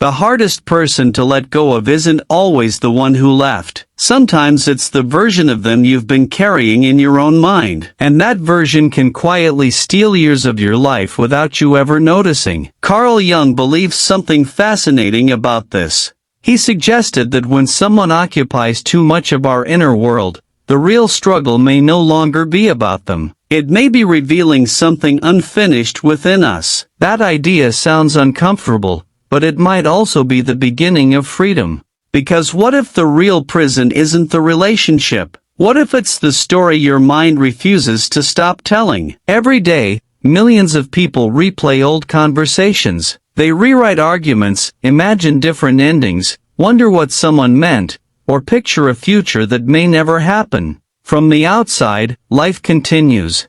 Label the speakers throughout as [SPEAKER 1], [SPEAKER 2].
[SPEAKER 1] The hardest person to let go of isn't always the one who left. Sometimes it's the version of them you've been carrying in your own mind. And that version can quietly steal years of your life without you ever noticing. Carl Jung believes something fascinating about this. He suggested that when someone occupies too much of our inner world, the real struggle may no longer be about them. It may be revealing something unfinished within us. That idea sounds uncomfortable, but it might also be the beginning of freedom. Because what if the real prison isn't the relationship? What if it's the story your mind refuses to stop telling? Every day, millions of people replay old conversations. They rewrite arguments, imagine different endings, wonder what someone meant, or picture a future that may never happen. From the outside, life continues.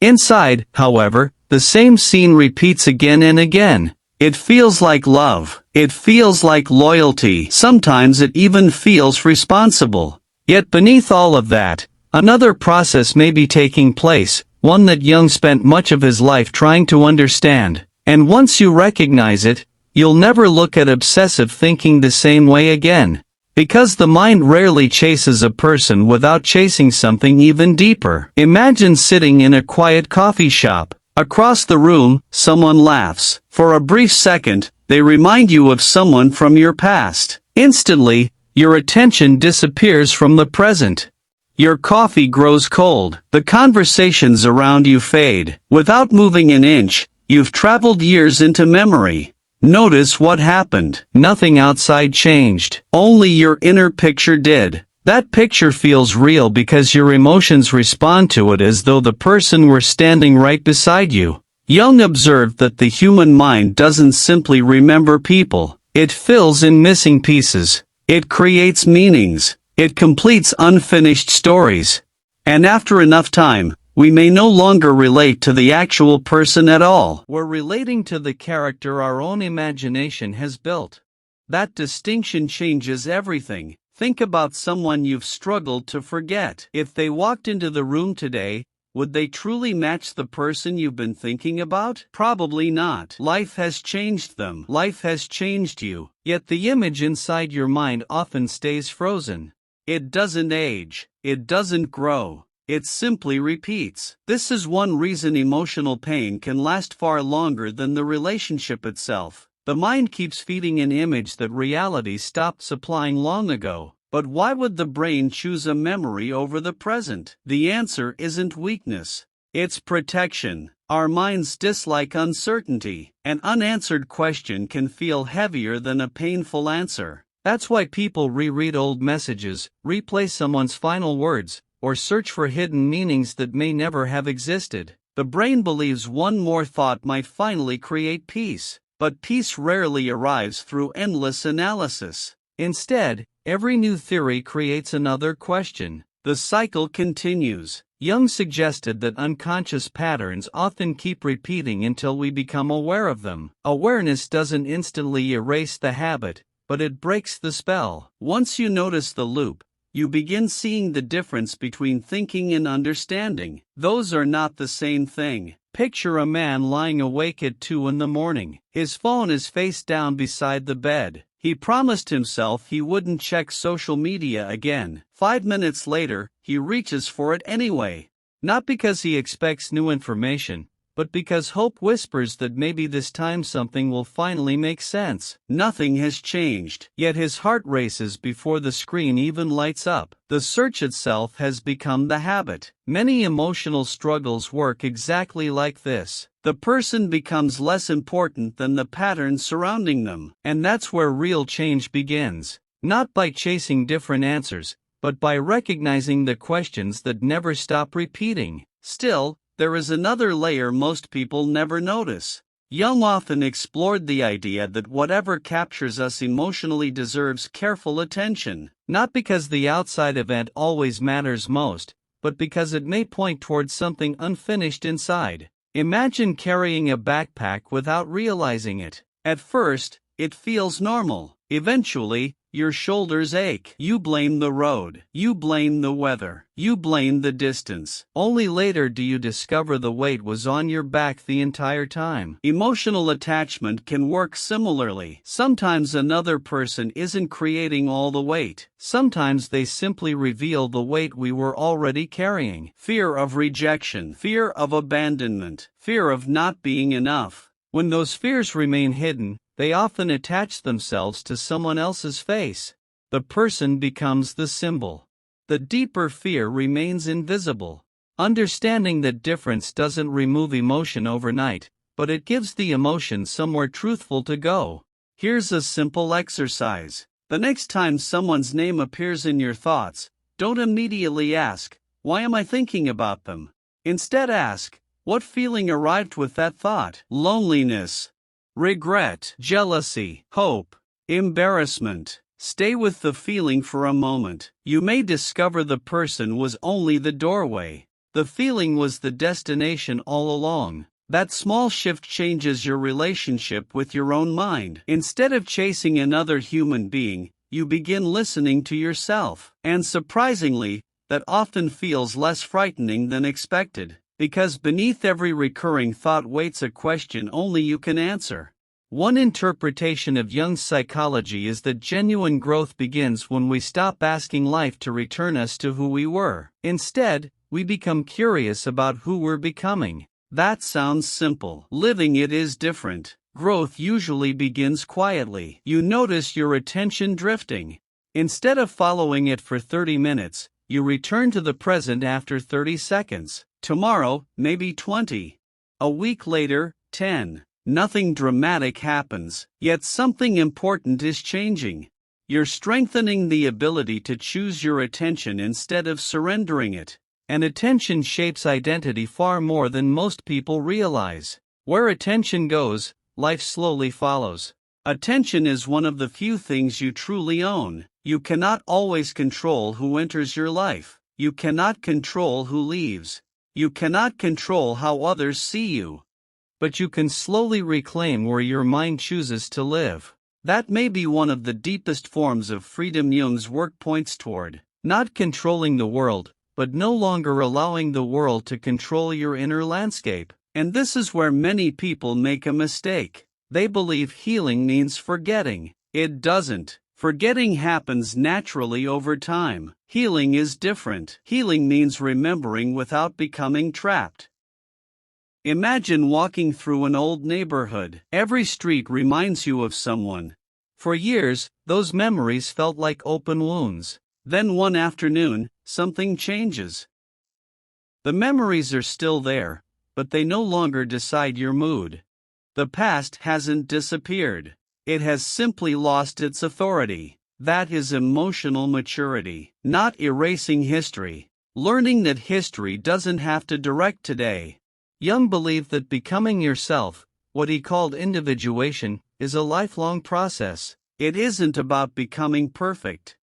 [SPEAKER 1] Inside, however, the same scene repeats again and again. It feels like love. It feels like loyalty. Sometimes it even feels responsible. Yet beneath all of that, another process may be taking place, one that Jung spent much of his life trying to understand. And once you recognize it, you'll never look at obsessive thinking the same way again. Because the mind rarely chases a person without chasing something even deeper. Imagine sitting in a quiet coffee shop. Across the room, someone laughs. For a brief second, they remind you of someone from your past. Instantly, your attention disappears from the present. Your coffee grows cold. The conversations around you fade. Without moving an inch, you've traveled years into memory. Notice what happened. Nothing outside changed. Only your inner picture did. That picture feels real because your emotions respond to it as though the person were standing right beside you. Jung observed that the human mind doesn't simply remember people. It fills in missing pieces. It creates meanings. It completes unfinished stories. And after enough time, we may no longer relate to the actual person at all. We're relating to the character our own imagination has built. That distinction changes everything. Think about someone you've struggled to forget. If they walked into the room today, would they truly match the person you've been thinking about? Probably not. Life has changed them. Life has changed you. Yet the image inside your mind often stays frozen. It doesn't age. It doesn't grow. It simply repeats. This is one reason emotional pain can last far longer than the relationship itself. The mind keeps feeding an image that reality stopped supplying long ago. But why would the brain choose a memory over the present? The answer isn't weakness. It's protection. Our minds dislike uncertainty. An unanswered question can feel heavier than a painful answer. That's why people reread old messages, replay someone's final words, or search for hidden meanings that may never have existed. The brain believes one more thought might finally create peace. But peace rarely arrives through endless analysis. Instead, every new theory creates another question. The cycle continues. Jung suggested that unconscious patterns often keep repeating until we become aware of them. Awareness doesn't instantly erase the habit, but it breaks the spell. Once you notice the loop, you begin seeing the difference between thinking and understanding. Those are not the same thing. Picture a man lying awake at 2 in the morning. His phone is face down beside the bed. He promised himself he wouldn't check social media again. 5 minutes later, he reaches for it anyway. Not because he expects new information, but because hope whispers that maybe this time something will finally make sense. Nothing has changed, yet his heart races before the screen even lights up. The search itself has become the habit. Many emotional struggles work exactly like this. The person becomes less important than the patterns surrounding them. And that's where real change begins. Not by chasing different answers, but by recognizing the questions that never stop repeating. Still, there is another layer most people never notice. Jung often explored the idea that whatever captures us emotionally deserves careful attention, not because the outside event always matters most, but because it may point towards something unfinished inside. Imagine carrying a backpack without realizing it. At first, it feels normal. Eventually, Your shoulders ache. You blame the road. You blame the weather. You blame the distance. Only later do you discover the weight was on your back the entire time. Emotional attachment can work similarly. Sometimes another person isn't creating all the weight. Sometimes they simply reveal the weight we were already carrying. Fear of rejection, fear of abandonment, fear of not being enough. When those fears remain hidden, they often attach themselves to someone else's face. The person becomes the symbol. The deeper fear remains invisible. Understanding that difference doesn't remove emotion overnight, but it gives the emotion somewhere truthful to go. Here's a simple exercise. The next time someone's name appears in your thoughts, don't immediately ask, "Why am I thinking about them?" Instead ask, "What feeling arrived with that thought?" Loneliness, regret, jealousy, hope, embarrassment. Stay with the feeling for a moment. You may discover the person was only the doorway. The feeling was the destination all along. That small shift changes your relationship with your own mind. Instead of chasing another human being, you begin listening to yourself. And surprisingly, that often feels less frightening than expected. Because beneath every recurring thought waits a question only you can answer. One interpretation of Jung's psychology is that genuine growth begins when we stop asking life to return us to who we were. Instead, we become curious about who we're becoming. That sounds simple. Living it is different. Growth usually begins quietly. You notice your attention drifting. Instead of following it for 30 minutes, you return to the present after 30 seconds. Tomorrow, maybe 20. A week later, 10. Nothing dramatic happens, yet something important is changing. You're strengthening the ability to choose your attention instead of surrendering it. And attention shapes identity far more than most people realize. Where attention goes, life slowly follows. Attention is one of the few things you truly own. You cannot always control who enters your life. You cannot control who leaves. You cannot control how others see you. But you can slowly reclaim where your mind chooses to live. That may be one of the deepest forms of freedom Jung's work points toward. Not controlling the world, but no longer allowing the world to control your inner landscape. And this is where many people make a mistake. They believe healing means forgetting. It doesn't. Forgetting happens naturally over time. Healing is different. Healing means remembering without becoming trapped. Imagine walking through an old neighborhood. Every street reminds you of someone. For years, those memories felt like open wounds. Then one afternoon, something changes. The memories are still there, but they no longer decide your mood. The past hasn't disappeared. It has simply lost its authority. That is emotional maturity, not erasing history. Learning that history doesn't have to direct today. Jung believed that becoming yourself, what he called individuation, is a lifelong process. It isn't about becoming perfect.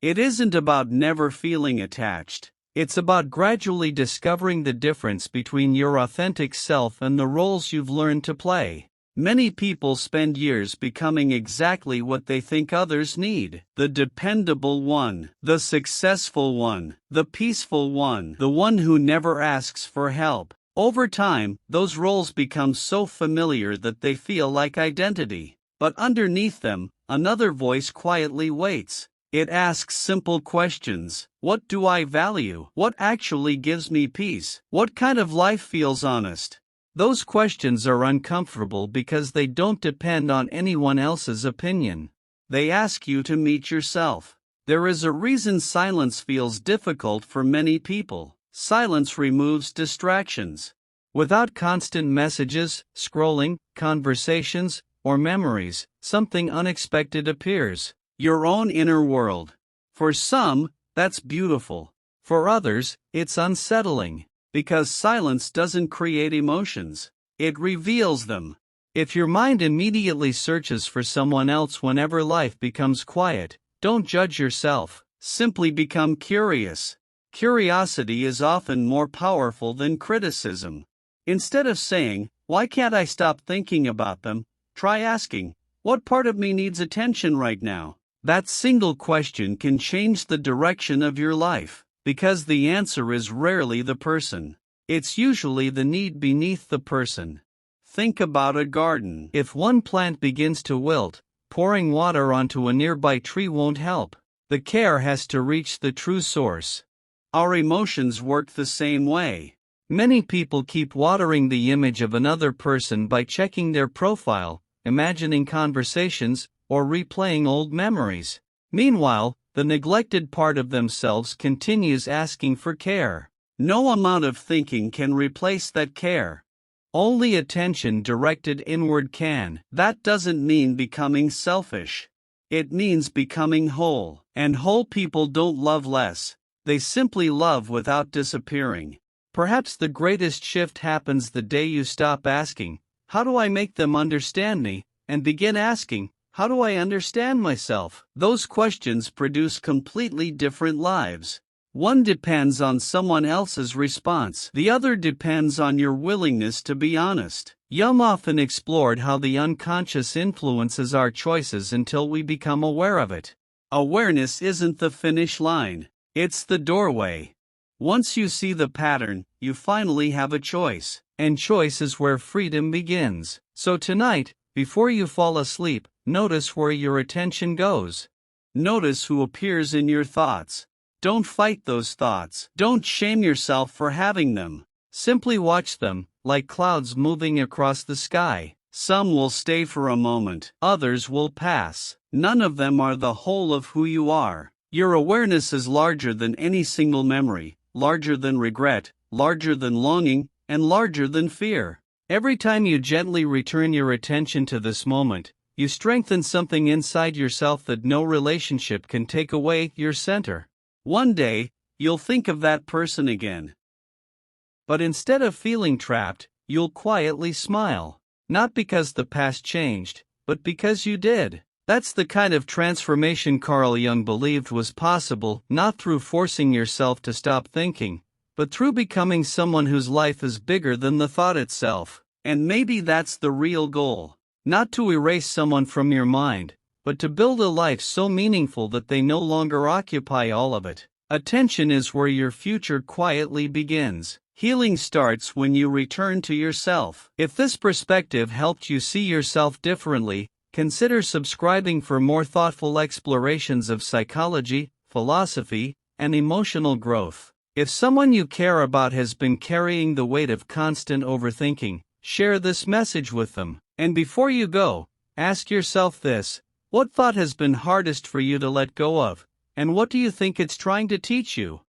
[SPEAKER 1] It isn't about never feeling attached. It's about gradually discovering the difference between your authentic self and the roles you've learned to play. Many people spend years becoming exactly what they think others need. The dependable one, the successful one, the peaceful one, the one who never asks for help. Over time, those roles become so familiar that they feel like identity. But underneath them, another voice quietly waits. It asks simple questions. What do I value? What actually gives me peace? What kind of life feels honest? Those questions are uncomfortable because they don't depend on anyone else's opinion. They ask you to meet yourself. There is a reason silence feels difficult for many people. Silence removes distractions. Without constant messages, scrolling, conversations, or memories, something unexpected appears. Your own inner world. For some, that's beautiful. For others, it's unsettling. Because silence doesn't create emotions, it reveals them. If your mind immediately searches for someone else whenever life becomes quiet, don't judge yourself, simply become curious. Curiosity is often more powerful than criticism. Instead of saying, "Why can't I stop thinking about them?" try asking, "What part of me needs attention right now?" That single question can change the direction of your life, because the answer is rarely the person. It's usually the need beneath the person. Think about a garden. If one plant begins to wilt, pouring water onto a nearby tree won't help. The care has to reach the true source. Our emotions work the same way. Many people keep watering the image of another person by checking their profile, imagining conversations, or replaying old memories. Meanwhile, the neglected part of themselves continues asking for care. No amount of thinking can replace that care. Only attention directed inward can. That doesn't mean becoming selfish. It means becoming whole. And whole people don't love less. They simply love without disappearing. Perhaps the greatest shift happens the day you stop asking, "How do I make them understand me?" and begin asking, "How do I understand myself?" Those questions produce completely different lives. One depends on someone else's response. The other depends on your willingness to be honest. Jung often explored how the unconscious influences our choices until we become aware of it. Awareness isn't the finish line. It's the doorway. Once you see the pattern, you finally have a choice. And choice is where freedom begins. So tonight, before you fall asleep, notice where your attention goes. Notice who appears in your thoughts. Don't fight those thoughts. Don't shame yourself for having them. Simply watch them, like clouds moving across the sky. Some will stay for a moment, others will pass. None of them are the whole of who you are. Your awareness is larger than any single memory, larger than regret, larger than longing, and larger than fear. Every time you gently return your attention to this moment, you strengthen something inside yourself that no relationship can take away: your center. One day, you'll think of that person again. But instead of feeling trapped, you'll quietly smile. Not because the past changed, but because you did. That's the kind of transformation Carl Jung believed was possible, not through forcing yourself to stop thinking, but through becoming someone whose life is bigger than the thought itself. And maybe that's the real goal. Not to erase someone from your mind, but to build a life so meaningful that they no longer occupy all of it. Attention is where your future quietly begins. Healing starts when you return to yourself. If this perspective helped you see yourself differently, consider subscribing for more thoughtful explorations of psychology, philosophy, and emotional growth. If someone you care about has been carrying the weight of constant overthinking, share this message with them. And before you go, ask yourself this: what thought has been hardest for you to let go of, and what do you think it's trying to teach you?